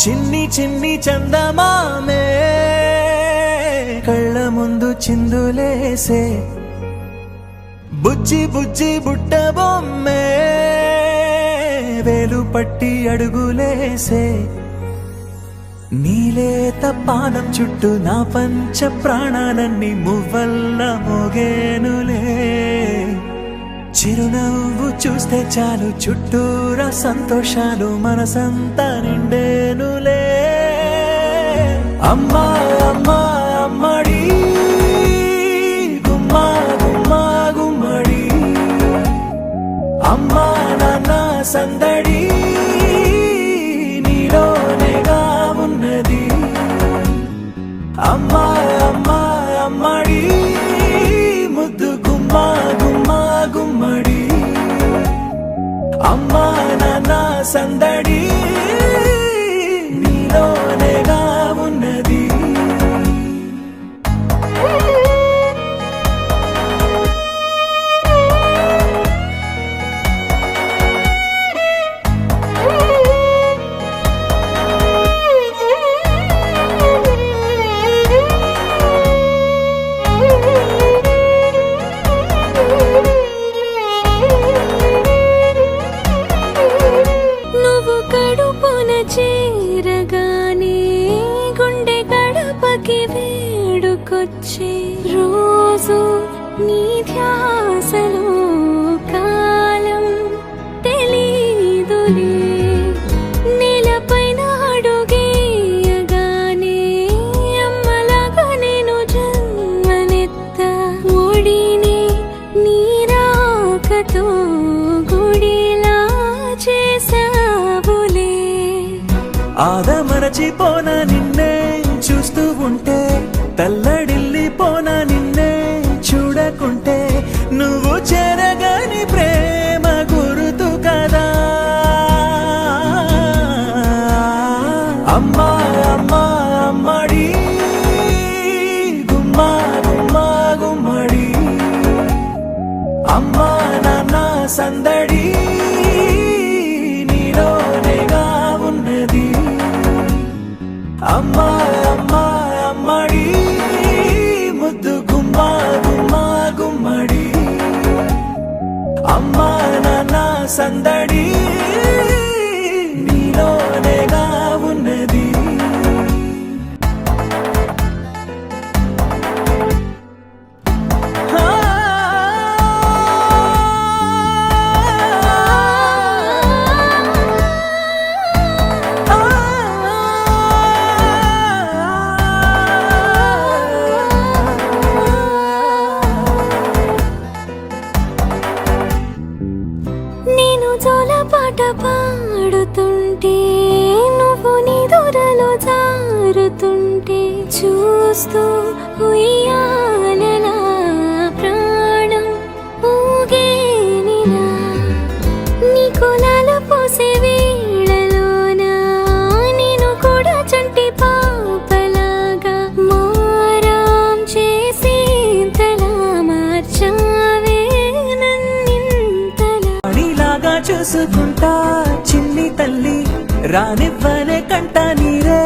చిన్ని చిన్ని చందమామే కళ్ళ ముందు చిందులేసే బుజ్జి బుజ్జి బుట్ట బొమ్మే వేలు పట్టి అడుగులేసే నీలేత పానం చుట్టూ నా పంచ ప్రాణాలన్నీ మువ్వల్ల మోగేనులే చిరునవ్వు చూస్తే చాలు చుట్టూరా సంతోషాలు మనసంతా నిండేనులే అమ్మా అమ్మా అమ్మడి గుమ్మా గుమ్మా గుమ్మడి అమ్మా నాన్న సందడి నీలోనేగా ఉన్నది అమ్మా అమ్మా అమ్మడి ముద్దు గుమ్మా గుమ్మా గుమ్మడి అమ్మా నాన్న సందడి నీలోనేగా ఉన్నది చేరగానే గుండె గడపకి వేడుకొచ్చే రోజు నీ ధ్యాసలో కాలం తెలీదులే నేలపైన అడుగేయగానే అమ్మలాగా నేను జన్మనెత్త ఒడిని నీ రాకతో గుడిలా చేసావులే ఆదమరచిపోనా నిన్నే చూస్తూ ఉంటే తల్లడిల్లిపోనా నిన్నే చూడకుంటే నువ్వు చెరగని ప్రేమ గురుతు కదా అమ్మా అమ్మా అమ్మడి గుమ్మా గుమ్మా గుమ్మడి అమ్మా నాన్న సందడి నీలోనేగా ఉన్నది అమ్మా అమ్మా అమ్మడి ముద్దు గుమ్మా గుమ్మా గుమ్మడి అమ్మా నాన్న సందడి నీలోనేగా ఉన్నది పాట పాడుతుంటే నువ్వు నీ దూరలో జారుతుంటే చూస్తూ ఉయ్యాలలా ప్రాణం ఊగేనిలా నీ కులాల పోసే వేళలోనా నేను కూడా చంటి పాపలాగా మారాం చేసేంతలా మార్చావే నన్నింతలా నీలాగా చూసుకుంటా చిన్ని తల్లి రానివ్వనే కంట నీరే